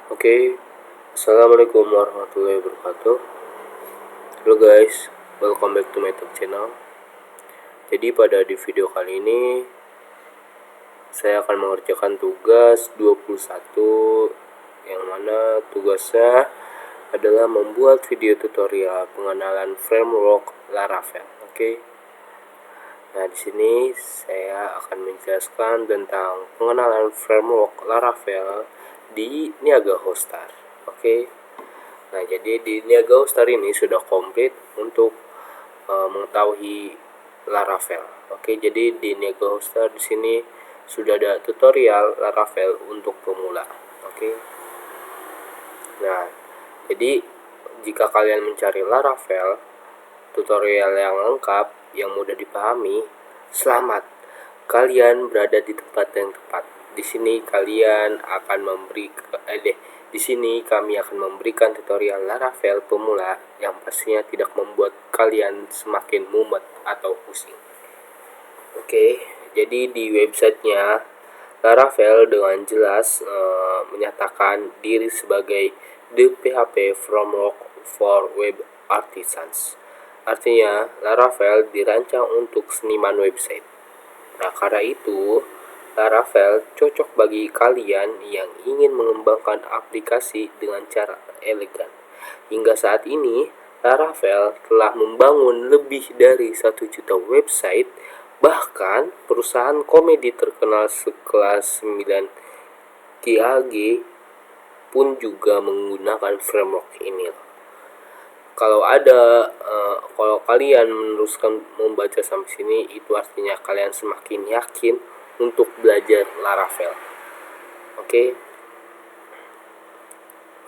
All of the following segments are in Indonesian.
Oke, Assalamualaikum warahmatullahi wabarakatuh. Halo guys, welcome back to my YouTube channel. Jadi pada di video kali ini saya akan mengerjakan tugas 21, yang mana tugasnya adalah membuat video tutorial pengenalan framework Laravel. Oke. Nah, di sini saya akan menjelaskan tentang pengenalan framework Laravel di Niaga Hostar. Oke. Nah, jadi di Niaga Hostar ini sudah komplit untuk mengetahui Laravel. Oke, jadi di Niaga Hostar di sini sudah ada tutorial Laravel untuk pemula. Oke. Nah, jadi jika kalian mencari Laravel tutorial yang lengkap yang mudah dipahami, selamat. Kalian berada di tempat yang tepat. Di sini kalian akan di sini kami akan memberikan tutorial Laravel pemula yang pastinya tidak membuat kalian semakin mumet atau pusing. Oke, jadi di websitenya Laravel dengan jelas menyatakan diri sebagai the PHP framework for web artisans. Artinya, Laravel dirancang untuk seniman website. Nah, karena itu, Laravel cocok bagi kalian yang ingin mengembangkan aplikasi dengan cara elegan. Hingga saat ini, Laravel telah membangun lebih dari 1 juta website, bahkan perusahaan komedi terkenal sekelas 9 GAG pun juga menggunakan framework ini. Kalau kalian meneruskan membaca sampai sini, itu artinya kalian semakin yakin untuk belajar Laravel. Oke.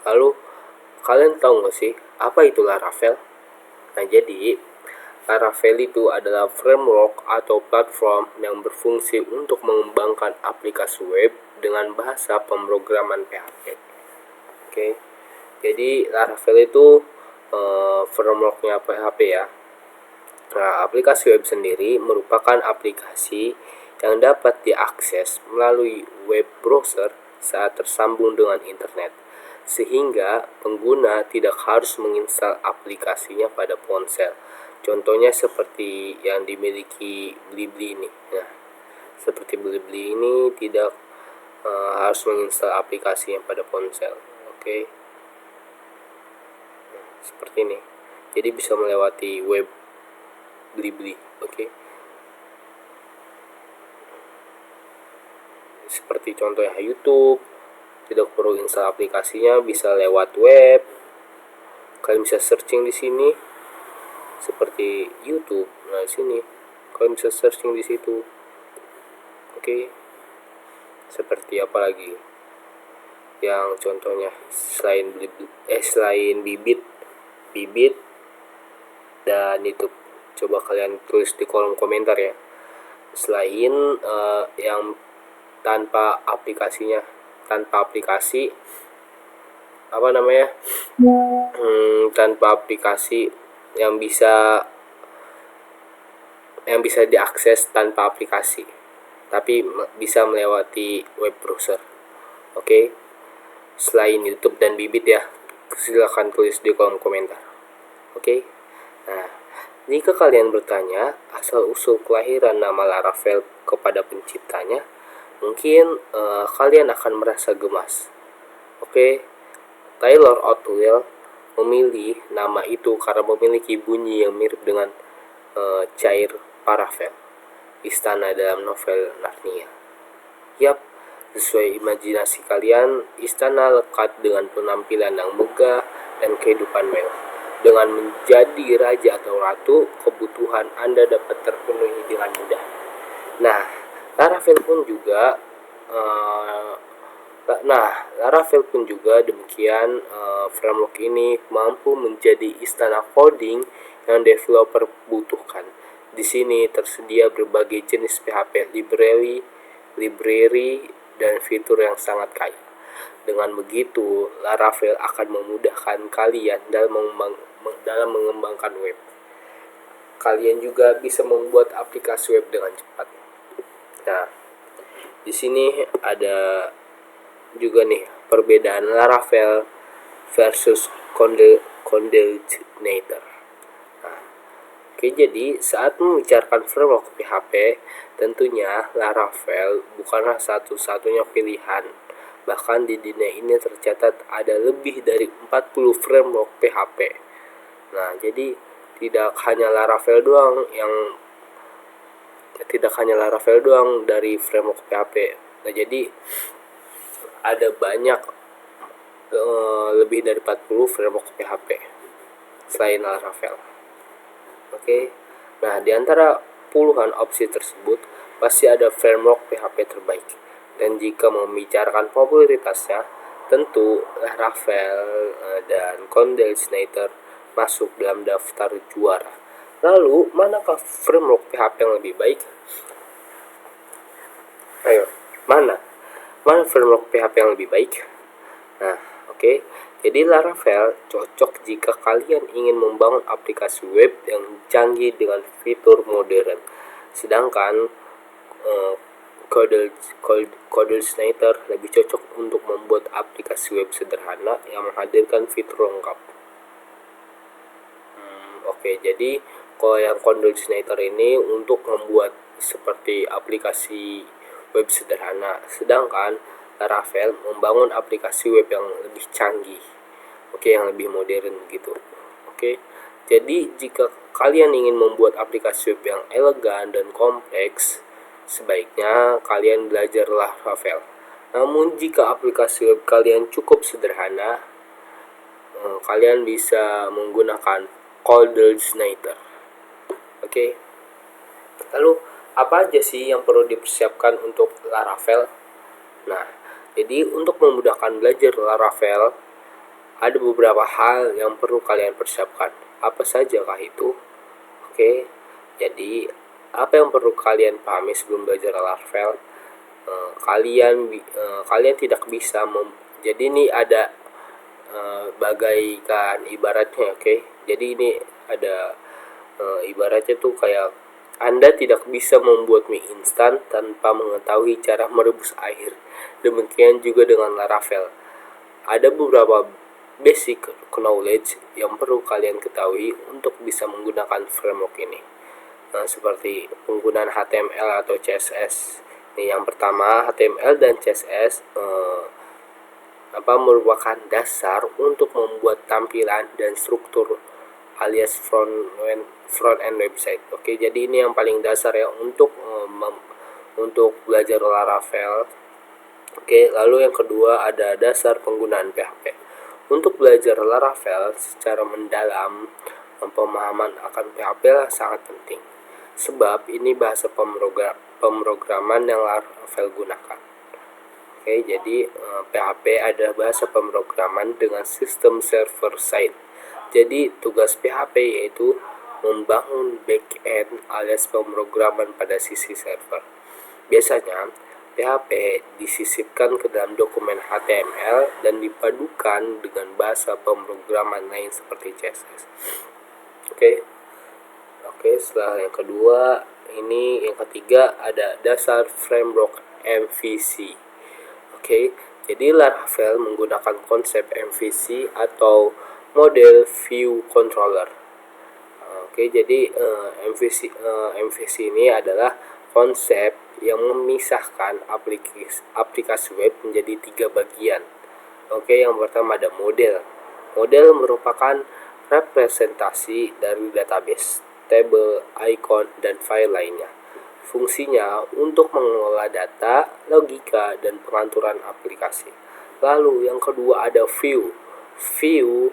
Lalu kalian tahu nggak sih apa itu Laravel? Nah, jadi Laravel itu adalah framework atau platform yang berfungsi untuk mengembangkan aplikasi web dengan bahasa pemrograman PHP. Oke. Jadi Laravel itu frameworknya PHP ya. Nah, aplikasi web sendiri merupakan aplikasi yang dapat diakses melalui web browser saat tersambung dengan internet, sehingga pengguna tidak harus menginstal aplikasinya pada ponsel. Contohnya seperti yang dimiliki Blibli ini. Nah, seperti Blibli ini tidak harus menginstal aplikasinya pada ponsel. Oke. Seperti ini, jadi bisa melewati web Blibli. Oke. Seperti contohnya YouTube, tidak perlu install aplikasinya, bisa lewat web. Kalian bisa searching di sini seperti YouTube. Nah, di sini kalian bisa searching di situ. Oke. Seperti apa lagi yang contohnya selain Bibit dan YouTube? Coba kalian tulis di kolom komentar ya. Selain yang tanpa aplikasi tanpa aplikasi yang bisa diakses tanpa aplikasi, tapi bisa melewati web browser. Oke. Selain YouTube dan Bibit ya, silahkan tulis di kolom komentar. Oke. Nah, jika kalian bertanya asal-usul kelahiran nama Laravel kepada penciptanya, mungkin kalian akan merasa gemas. Oke. Taylor Otwell memilih nama itu karena memiliki bunyi yang mirip dengan cair Paravel, istana dalam novel Narnia. Yap, sesuai imajinasi kalian, istana lekat dengan penampilan yang megah dan kehidupan mewah. Dengan menjadi raja atau ratu, kebutuhan Anda dapat terpenuhi dengan mudah. Nah, Laravel pun juga demikian. Framework ini mampu menjadi istana coding yang developer butuhkan. Di sini tersedia berbagai jenis PHP library dan fitur yang sangat kaya. Dengan begitu, Laravel akan memudahkan kalian dalam mengembangkan web. Kalian juga bisa membuat aplikasi web dengan cepat. Nah, di sini ada juga nih perbedaan Laravel versus concatenator. Oke, jadi saat membicarakan framework PHP, tentunya Laravel bukanlah satu-satunya pilihan. Bahkan di dunia ini tercatat ada lebih dari 40 framework PHP. Nah, jadi tidak hanya Laravel doang dari framework PHP. Nah, jadi ada banyak lebih dari 40 framework PHP selain Laravel. Oke. Nah, di antara puluhan opsi tersebut pasti ada framework PHP terbaik. Dan jika membicarakan popularitasnya, tentu Laravel dan Concatenator masuk dalam daftar juara. Lalu, manakah framework PHP yang lebih baik? Ayo, mana framework PHP yang lebih baik? Nah, oke. Jadi Laravel cocok jika kalian ingin membangun aplikasi web yang canggih dengan fitur modern. Sedangkan Concatenator lebih cocok untuk membuat aplikasi web sederhana yang menghadirkan fitur lengkap. Oke, jadi kalau yang Concatenator ini untuk membuat seperti aplikasi web sederhana, sedangkan Laravel membangun aplikasi web yang lebih canggih, yang lebih modern gitu. Jadi jika kalian ingin membuat aplikasi web yang elegan dan kompleks, sebaiknya kalian belajar Laravel. Namun jika aplikasi web kalian cukup sederhana, kalian bisa menggunakan Concatenator. Lalu apa aja sih yang perlu dipersiapkan untuk Laravel? Nah, jadi untuk memudahkan belajar Laravel, ada beberapa hal yang perlu kalian persiapkan. Apa saja kah itu? Jadi apa yang perlu kalian pahami sebelum belajar Laravel? Kalian tidak bisa jadi ini ada bagaikan ibaratnya, Jadi ini ada ibaratnya tuh kayak Anda tidak bisa membuat mie instan tanpa mengetahui cara merebus air. Demikian juga dengan Laravel. Ada beberapa basic knowledge yang perlu kalian ketahui untuk bisa menggunakan framework ini. Seperti penggunaan HTML atau CSS. Yang pertama, HTML dan CSS merupakan dasar untuk membuat tampilan dan struktur alias front end website. Jadi ini yang paling dasar ya untuk belajar Laravel. Lalu yang kedua ada dasar penggunaan PHP. Untuk belajar Laravel secara mendalam, pemahaman akan PHP sangat penting. Sebab ini bahasa pemrograman yang Laravel gunakan. Jadi PHP adalah bahasa pemrograman dengan sistem server side. Jadi tugas PHP yaitu membangun back-end alias pemrograman pada sisi server. Biasanya PHP disisipkan ke dalam dokumen HTML dan dipadukan dengan bahasa pemrograman lain seperti CSS. Setelah yang kedua, yang ketiga ada dasar framework MVC. Jadi Laravel menggunakan konsep MVC atau model view controller. Jadi MVC ini adalah konsep yang memisahkan aplikasi web menjadi 3 bagian. Yang pertama ada model. Model merupakan representasi dari database, table, icon, dan file lainnya. Fungsinya untuk mengelola data, logika, dan pengaturan aplikasi. Lalu yang kedua ada view. View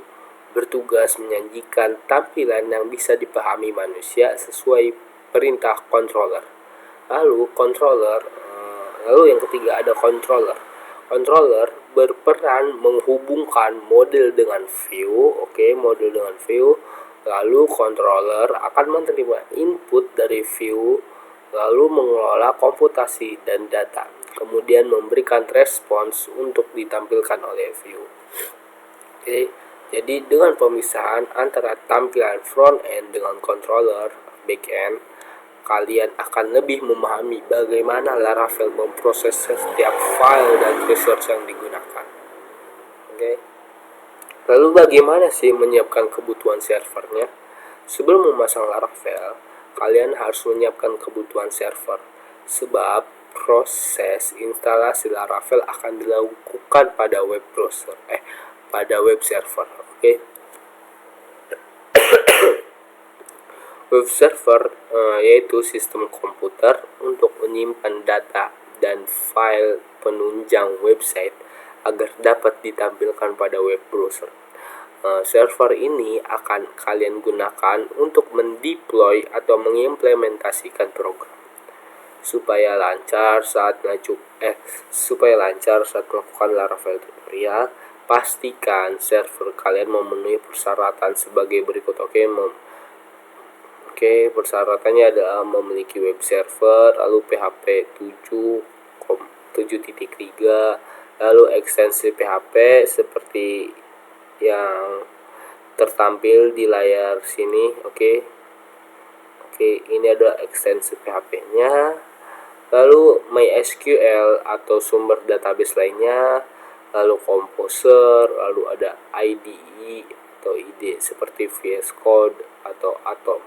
bertugas menyajikan tampilan yang bisa dipahami manusia sesuai perintah controller. Lalu yang ketiga ada controller. Controller berperan menghubungkan model dengan view. Model dengan view. Lalu controller akan menerima input dari view, lalu mengelola komputasi dan data, kemudian memberikan respons untuk ditampilkan oleh view. Jadi dengan pemisahan antara tampilan front end dengan controller back end, kalian akan lebih memahami bagaimana Laravel memproses setiap file dan resource yang digunakan. Oke. Lalu bagaimana sih menyiapkan kebutuhan servernya? Sebelum memasang Laravel, kalian harus menyiapkan kebutuhan server, sebab proses instalasi Laravel akan dilakukan pada web browser, pada web server. Oke. Web server yaitu sistem komputer untuk menyimpan data dan file penunjang website agar dapat ditampilkan pada web browser. Server ini akan kalian gunakan untuk mendeploy atau mengimplementasikan program supaya lancar saat melakukan Laravel tutorial. Pastikan server kalian memenuhi persyaratan sebagai berikut. Oke, persyaratannya adalah memiliki web server, lalu PHP 7.3, lalu ekstensi PHP seperti yang tertampil di layar sini. Oke, ini ada ekstensi PHP-nya. Lalu MySQL atau sumber database lainnya, lalu Composer, lalu ada IDE atau IDE seperti VS Code atau Atom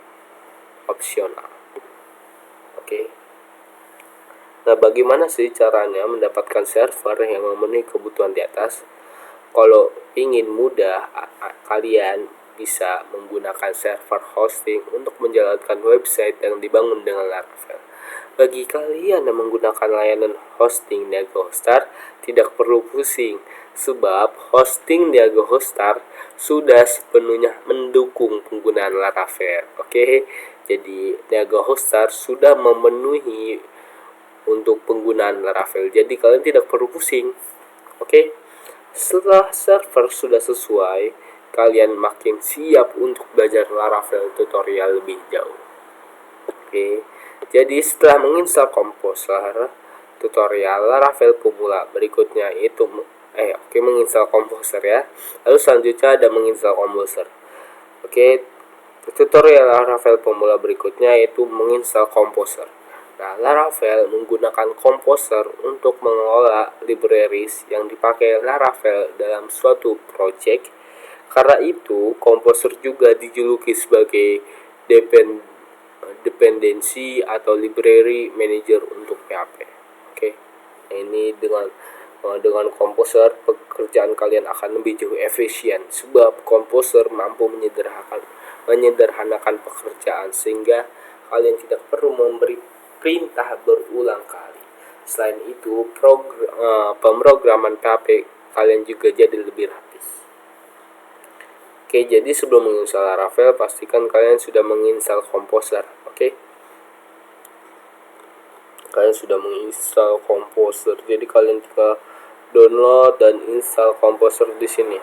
opsional. Oke. Nah, bagaimana sih caranya mendapatkan server yang memenuhi kebutuhan di atas? Kalau ingin mudah, kalian bisa menggunakan server hosting untuk menjalankan website yang dibangun dengan Laravel. Bagi kalian yang menggunakan layanan hosting Niaga Hostar, tidak perlu pusing, sebab hosting Niaga Hostar sudah sepenuhnya mendukung penggunaan Laravel. Oke, jadi Niaga Hostar sudah memenuhi untuk penggunaan Laravel, jadi kalian tidak perlu pusing. Oke. Setelah server sudah sesuai, kalian makin siap untuk belajar Laravel tutorial lebih jauh. Oke, jadi setelah menginstal Composer, tutorial Laravel pemula berikutnya itu menginstal Composer ya. Lalu selanjutnya ada menginstal Composer. Oke, tutorial Laravel pemula berikutnya yaitu menginstal Composer. Nah, Laravel menggunakan Composer untuk mengelola libraries yang dipakai Laravel dalam suatu project. Karena itu, Composer juga dijuluki sebagai dependensi atau library manager untuk PHP. Oke. Nah, ini dengan Composer pekerjaan kalian akan lebih jauh efisien, sebab Composer mampu menyederhanakan pekerjaan sehingga kalian tidak perlu memberi perintah berulang kali. Selain itu, pemrograman PHP kalian juga jadi lebih rapih. Oke, jadi sebelum menginstal Laravel, pastikan kalian sudah menginstal Composer. Oke, kalian sudah menginstal Composer, jadi kalian tinggal download dan install Composer di sini.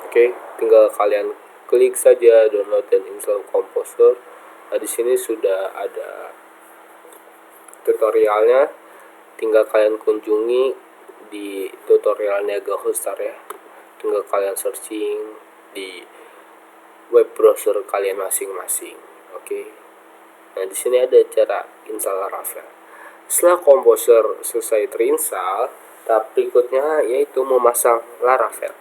Oke, tinggal kalian klik saja download dan install Composer. Nah, di sini sudah ada tutorialnya, tinggal kalian kunjungi di tutorial Niaga Hostar ya. Tinggal kalian searching di web browser kalian masing-masing. Oke. Nah, di sini ada cara install Laravel. Setelah Composer selesai terinstall, tahap berikutnya yaitu memasang Laravel.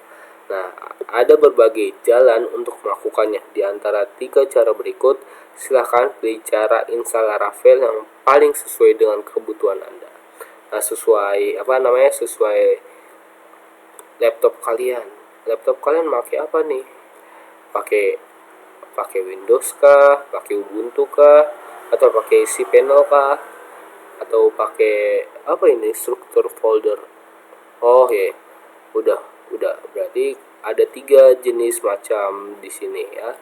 Nah, ada berbagai jalan untuk melakukannya. Di antara 3 cara berikut, silahkan pilih cara install Laravel yang paling sesuai dengan kebutuhan Anda. Nah, sesuai laptop kalian. Laptop kalian pakai apa nih? Pakai Windows kah? Pakai Ubuntu kah? Atau pakai cPanel kah? Atau pakai apa ini? Struktur folder. Oh ya, udah. Berarti ada 3 jenis macam di sini ya.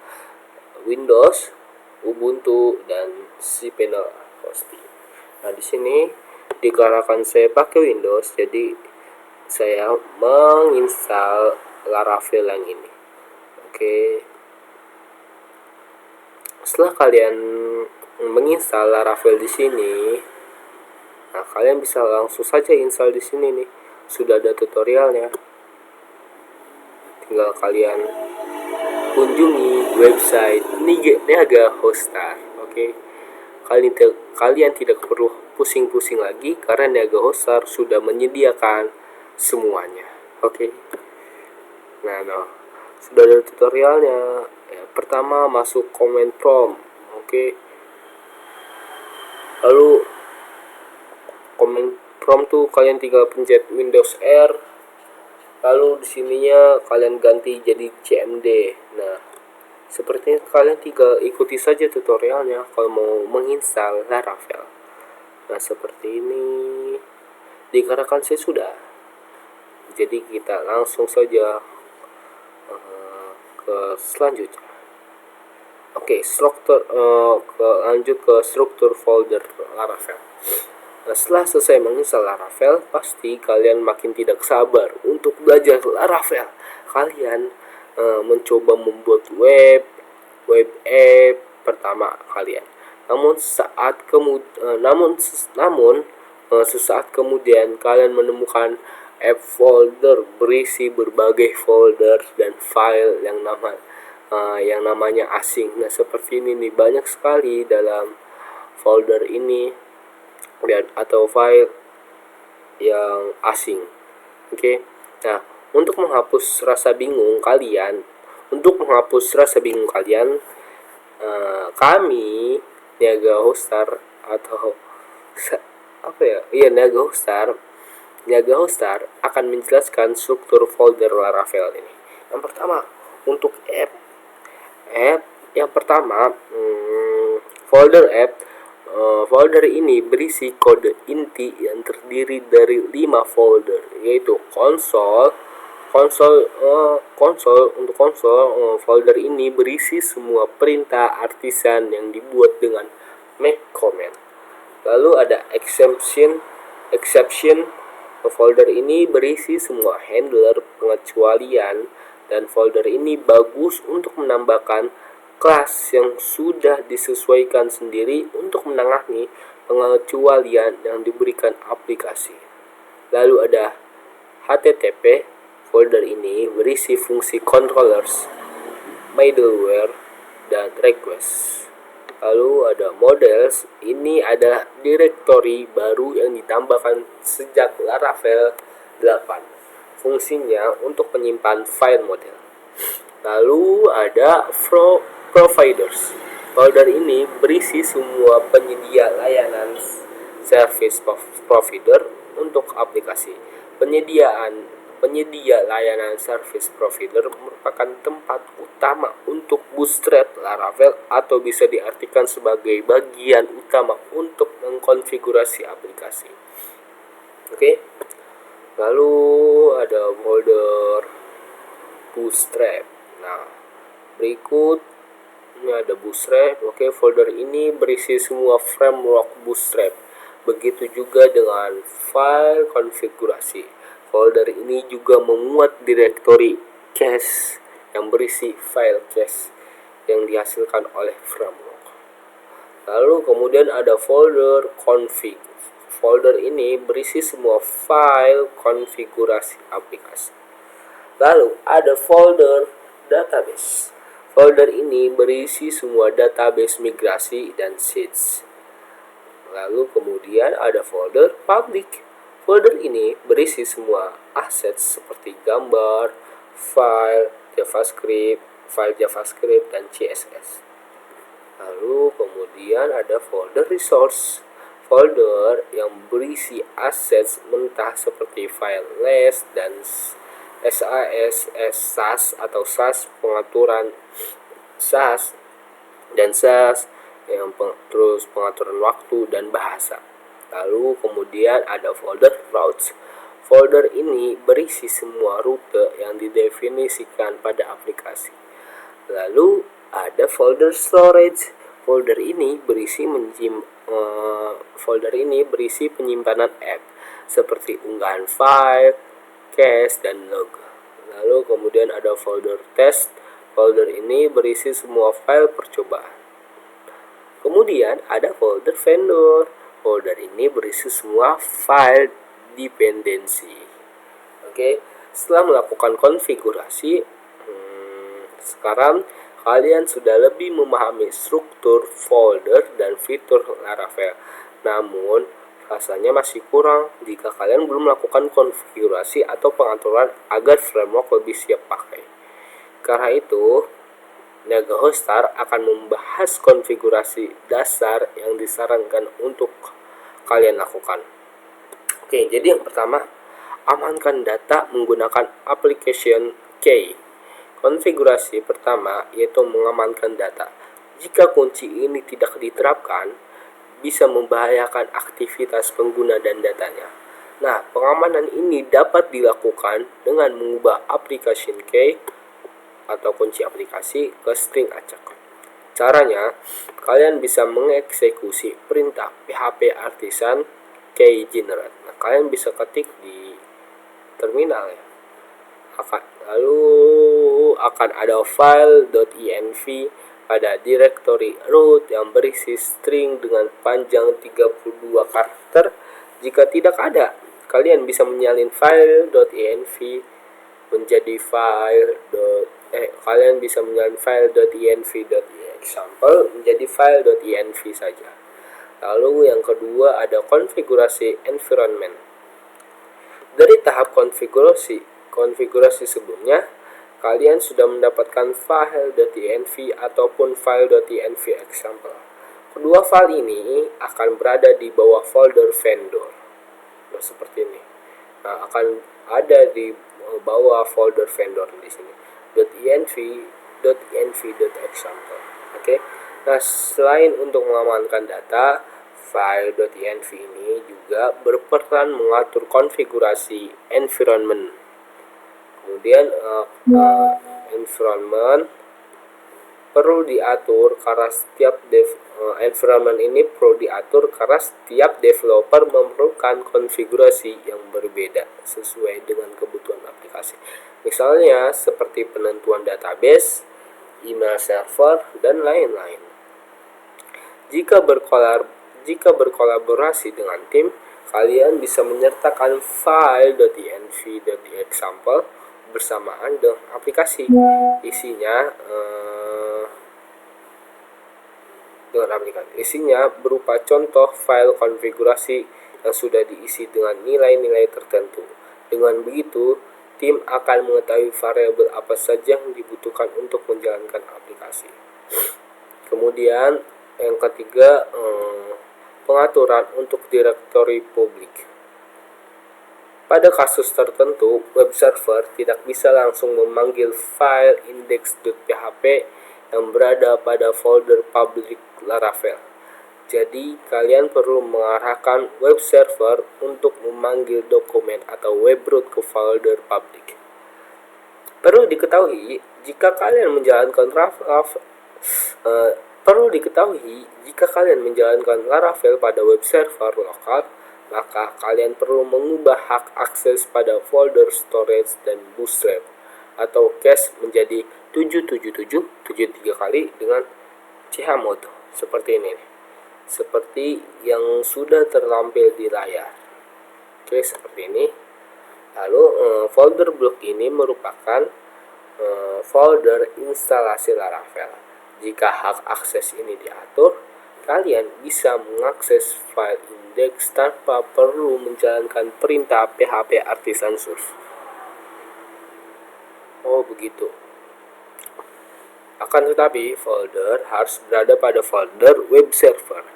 Windows, Ubuntu, dan cPanel hosting. Nah, di sini dikarenakan saya pakai Windows, jadi saya menginstal Laravel yang ini. Oke. Setelah kalian menginstal Laravel di sini, nah kalian bisa langsung saja install di sini nih. Sudah ada tutorialnya. Tinggal kalian kunjungi website Niaga Hostar. Oke. Kalian tidak perlu pusing-pusing lagi karena Niaga Hostar sudah menyediakan semuanya. Oke. Nah, sudah ada tutorialnya. Ya, pertama masuk command prompt. Oke. Lalu command prompt tuh kalian tinggal pencet Windows R. Lalu di sininya kalian ganti jadi CMD. Nah, sepertinya kalian tinggal ikuti saja tutorialnya kalau mau menginstal Laravel. Nah, seperti ini. Dikarenakan saya sudah. Jadi kita langsung saja ke selanjutnya. Oke, lanjut ke struktur folder Laravel. Nah, setelah selesai menginstal Laravel, pasti kalian makin tidak sabar untuk belajar Laravel. Kalian mencoba membuat web app pertama kalian. Sesaat kemudian kalian menemukan app folder berisi berbagai folder dan file yang namanya asing. Nah, seperti ini nih, banyak sekali dalam folder ini atau file yang asing. Oke. Nah, untuk menghapus rasa bingung kalian, kami Niaga Hostar atau Niaga Hostar akan menjelaskan struktur folder Laravel ini. Yang pertama, untuk app yang pertama, folder app. Folder ini berisi kode inti yang terdiri dari 5 folder, yaitu konsol. Untuk konsol, folder ini berisi semua perintah artisan yang dibuat dengan make command. Lalu ada exception. Folder ini berisi semua handler pengecualian, dan folder ini bagus untuk menambahkan kelas yang sudah disesuaikan sendiri untuk menangani pengecualian yang diberikan aplikasi. Lalu ada HTTP. Folder ini berisi fungsi controllers, middleware, dan request. Lalu ada models. Ini adalah directory baru yang ditambahkan sejak Laravel 8. Fungsinya untuk menyimpan file model. Lalu ada providers. Folder ini berisi semua penyedia layanan service provider untuk aplikasi. Penyedia layanan service provider merupakan tempat utama untuk bootstrap Laravel atau bisa diartikan sebagai bagian utama untuk mengkonfigurasi aplikasi. Oke. Lalu ada folder bootstrap. Nah, berikut ini ada bootstrap. Oke, folder ini berisi semua framework bootstrap. Begitu juga dengan file konfigurasi. Folder ini juga memuat directory cache yang berisi file cache yang dihasilkan oleh framework. Lalu kemudian ada folder config. Folder ini berisi semua file konfigurasi aplikasi. Lalu ada folder database. Folder ini berisi semua database migrasi dan seeds. Lalu kemudian ada folder public. Folder ini berisi semua aset seperti gambar, file JavaScript, dan CSS. Lalu kemudian ada folder resource. Folder yang berisi aset mentah seperti file list dan SAS atau SAS, pengaturan SAS dan SAS, terus pengaturan waktu dan bahasa. Lalu kemudian ada folder routes. Folder ini berisi semua rute yang didefinisikan pada aplikasi. Lalu ada folder storage. Folder ini berisi penyimpanan app seperti unggahan file, cache, dan log. Lalu kemudian ada folder test. Folder ini berisi semua file percobaan. Kemudian ada folder vendor. Folder ini berisi semua file dependensi. Oke, setelah melakukan konfigurasi, sekarang kalian sudah lebih memahami struktur folder dan fitur Laravel. Namun, rasanya masih kurang jika kalian belum melakukan konfigurasi atau pengaturan agar framework lebih siap pakai. Karena itu, Naga Hostar akan membahas konfigurasi dasar yang disarankan untuk kalian lakukan. Oke, jadi yang pertama, amankan data menggunakan application key. Konfigurasi pertama yaitu mengamankan data. Jika kunci ini tidak diterapkan, bisa membahayakan aktivitas pengguna dan datanya. Nah, pengamanan ini dapat dilakukan dengan mengubah application key atau kunci aplikasi ke string acak. Caranya, kalian bisa mengeksekusi perintah PHP artisan key generate. Nah, kalian bisa ketik di terminal ya. Lalu akan ada file.env pada directory root yang berisi string dengan panjang 32 karakter. Jika tidak ada, kalian bisa menyalin file.env menjadi kalian bisa menyalin file.env.example menjadi file.env saja. Lalu yang kedua ada konfigurasi environment. Dari tahap konfigurasi sebelumnya, kalian sudah mendapatkan file.env ataupun file.env example. Kedua file ini akan berada di bawah folder vendor. Nah, seperti ini. Nah, akan ada di bawah folder vendor di sini. .env.example. Oke. Nah, selain untuk mengamankan data, file.env ini juga berperan mengatur konfigurasi environment. Kemudian environment perlu diatur karena setiap environment ini perlu diatur karena setiap developer memerlukan konfigurasi yang berbeda sesuai dengan kebutuhan aplikasi. Misalnya seperti penentuan database, email server, dan lain-lain. Jika berkolaborasi dengan tim, kalian bisa menyertakan file.env.example bersamaan dengan aplikasi. Isinya berupa contoh file konfigurasi yang sudah diisi dengan nilai-nilai tertentu. Dengan begitu, tim akan mengetahui variabel apa saja yang dibutuhkan untuk menjalankan aplikasi. Kemudian yang ketiga, pengaturan untuk direktori publik. Pada kasus tertentu, web server tidak bisa langsung memanggil file index.php yang berada pada folder public Laravel. Jadi, kalian perlu mengarahkan web server untuk memanggil dokumen atau webroot ke folder public. Perlu diketahui, jika kalian menjalankan Laravel pada web server lokal, maka kalian perlu mengubah hak akses pada folder storage dan bootstrap atau cache menjadi 77773 kali dengan chmod seperti ini, seperti yang sudah tertampil di layar. Oke, seperti ini. Lalu folder blok ini merupakan folder instalasi Laravel. Jika hak akses ini diatur, kalian bisa mengakses file index tanpa perlu menjalankan perintah PHP artisan source. Oh, begitu. Akan tetapi, folder harus berada pada folder web server.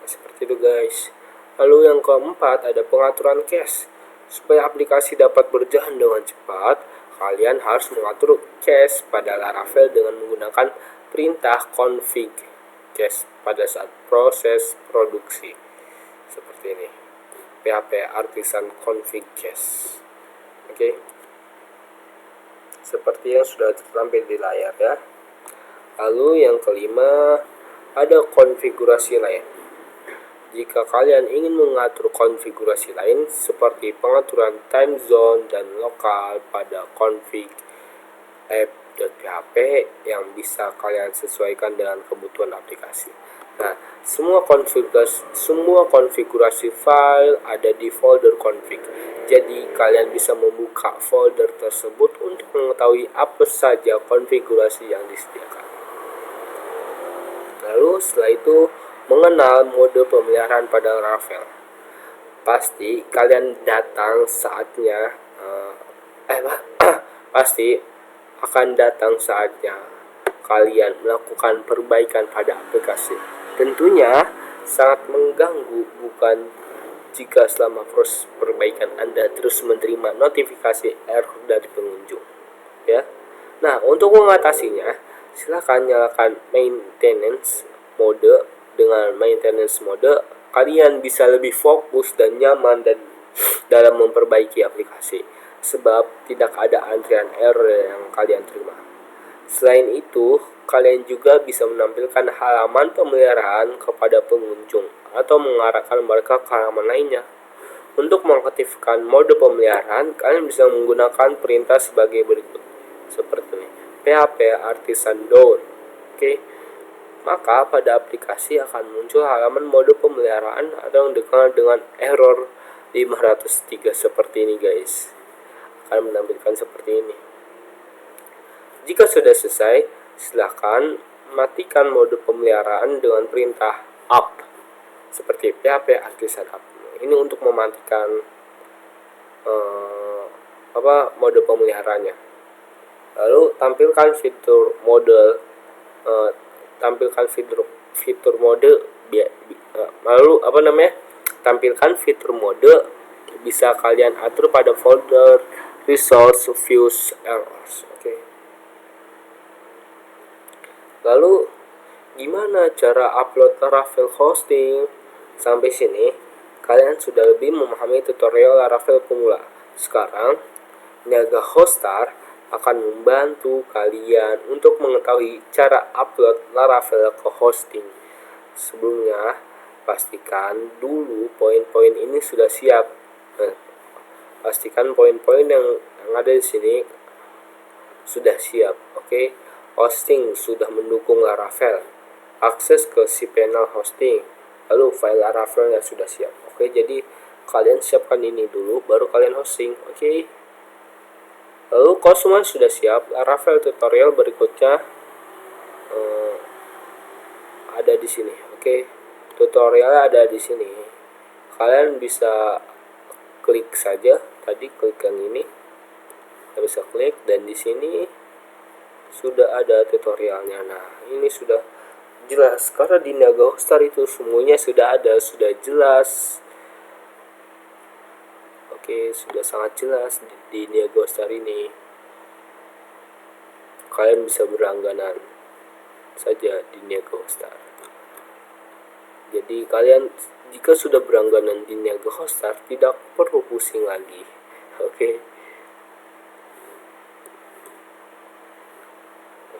Seperti itu, guys. Lalu yang keempat ada pengaturan cache. Supaya aplikasi dapat berjalan dengan cepat, kalian harus mengatur cache pada Laravel dengan menggunakan perintah config cache pada saat proses produksi. Seperti ini. PHP artisan config cache. Oke. Seperti yang sudah tertampil di layar ya. Lalu yang kelima ada konfigurasi lain. Jika kalian ingin mengatur konfigurasi lain seperti pengaturan time zone dan lokal pada config app.php yang bisa kalian sesuaikan dengan kebutuhan aplikasi. Nah, semua konfigurasi file ada di folder config. Jadi, kalian bisa membuka folder tersebut untuk mengetahui apa saja konfigurasi yang disediakan. Lalu setelah itu mengenal mode pemeliharaan pada Laravel. pasti kalian datang saatnya pasti akan datang saatnya kalian melakukan perbaikan pada aplikasi. Tentunya sangat mengganggu, bukan jika selama proses perbaikan Anda terus menerima notifikasi error dari pengunjung, ya. Nah, untuk mengatasinya, silakan nyalakan maintenance mode. Dengan maintenance mode, kalian bisa lebih fokus dan nyaman dan dalam memperbaiki aplikasi, sebab tidak ada antrian error yang kalian terima. Selain itu, kalian juga bisa menampilkan halaman pemeliharaan kepada pengunjung atau mengarahkan mereka ke halaman lainnya. Untuk mengaktifkan mode pemeliharaan, kalian bisa menggunakan perintah sebagai berikut. Seperti ini, php artisan down. Oke. Maka pada aplikasi akan muncul halaman mode pemeliharaan atau yang dikenal dengan error 503 seperti ini, guys. Akan menampilkan seperti ini. Jika sudah selesai, silakan matikan mode pemeliharaan dengan perintah up seperti php artisan up. Ini untuk mematikan mode pemeliharaannya. Lalu tampilkan fitur mode tampilkan fitur mode bisa kalian atur pada folder resource views errors. Oke. Lalu gimana cara upload Laravel hosting? Sampai sini kalian sudah lebih memahami tutorial Laravel pemula. Sekarang Niaga Hostar akan membantu kalian untuk mengetahui cara upload Laravel ke hosting. Sebelumnya, pastikan dulu poin-poin ini sudah siap. Pastikan poin-poin yang ada di sini sudah siap. Oke. Hosting sudah mendukung Laravel. Akses ke cPanel hosting. Lalu file Laravelnya sudah siap. Oke, jadi kalian siapkan ini dulu, baru kalian hosting. Oke. Lalu kalau semua sudah siap, Laravel tutorial berikutnya ada di sini. Oke. Tutorial ada di sini. Kalian bisa klik saja, tadi klik yang ini. Kalian bisa klik dan di sini sudah ada tutorialnya. Nah, ini sudah jelas karena di Niaga Hostar itu semuanya sudah ada, sudah jelas. Oke, sudah sangat jelas di Niaga Hostar ini. Kalian bisa berlangganan saja di Niaga Hostar. Jadi kalian jika sudah berlangganan di Niaga Hostar tidak perlu pusing lagi. Oke.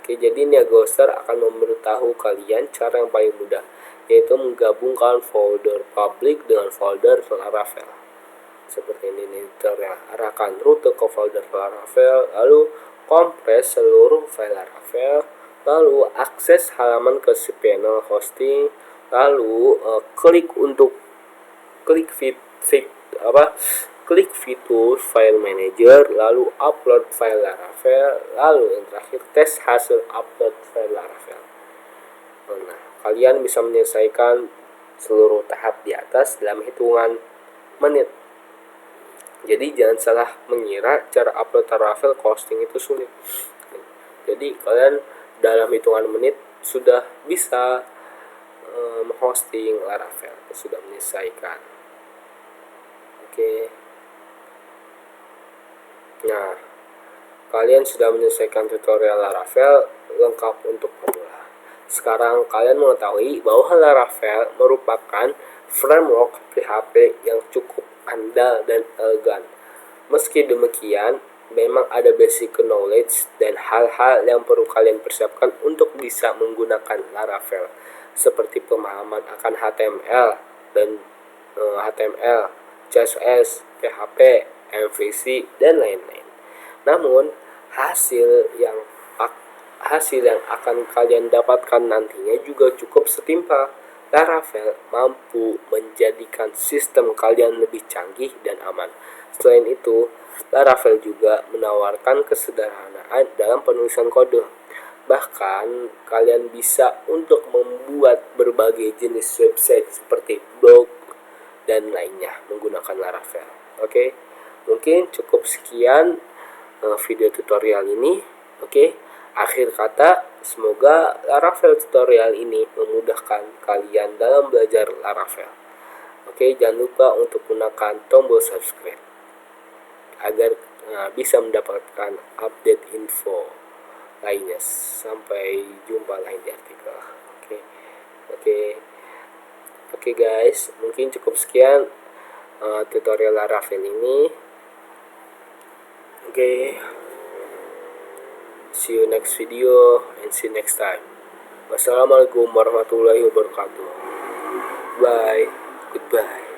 Oke, jadi Niaga Hostar akan memberitahu kalian cara yang paling mudah, yaitu menggabungkan folder public dengan folder Laravel. Seperti ini tutorial. Arahkan rute ke folder Laravel, lalu kompres seluruh file Laravel, lalu akses halaman ke cPanel hosting, lalu klik fitur file manager, lalu upload file Laravel, lalu yang terakhir tes hasil upload file Laravel. Nah, kalian bisa menyelesaikan seluruh tahap di atas dalam hitungan menit. Jadi jangan salah mengira cara upload Laravel ke hosting itu sulit. Jadi kalian dalam hitungan menit sudah bisa menghosting Laravel, sudah menyelesaikan. Oke. Nah, kalian sudah menyelesaikan tutorial Laravel lengkap untuk pemula. Sekarang kalian mengetahui bahwa Laravel merupakan framework PHP yang cukup andal dan elegan. Meski demikian, memang ada basic knowledge dan hal-hal yang perlu kalian persiapkan untuk bisa menggunakan Laravel, seperti pemahaman akan HTML dan HTML, CSS, PHP, MVC, dan lain-lain. Namun, hasil yang akan kalian dapatkan nantinya juga cukup setimpal. Laravel mampu menjadikan sistem kalian lebih canggih dan aman. Selain itu, Laravel juga menawarkan kesederhanaan dalam penulisan kode. Bahkan, kalian bisa untuk membuat berbagai jenis website seperti blog, dan lainnya menggunakan Laravel. Oke, mungkin cukup sekian video tutorial ini. Oke, akhir kata, semoga Laravel tutorial ini memudahkan kalian dalam belajar Laravel. Oke, jangan lupa untuk gunakan tombol subscribe agar bisa mendapatkan update info lainnya. Sampai jumpa lain di artikel. Oke guys, mungkin cukup sekian tutorial Laravel ini. See you next video and see you next time. Wassalamualaikum warahmatullahi wabarakatuh. Bye. Goodbye.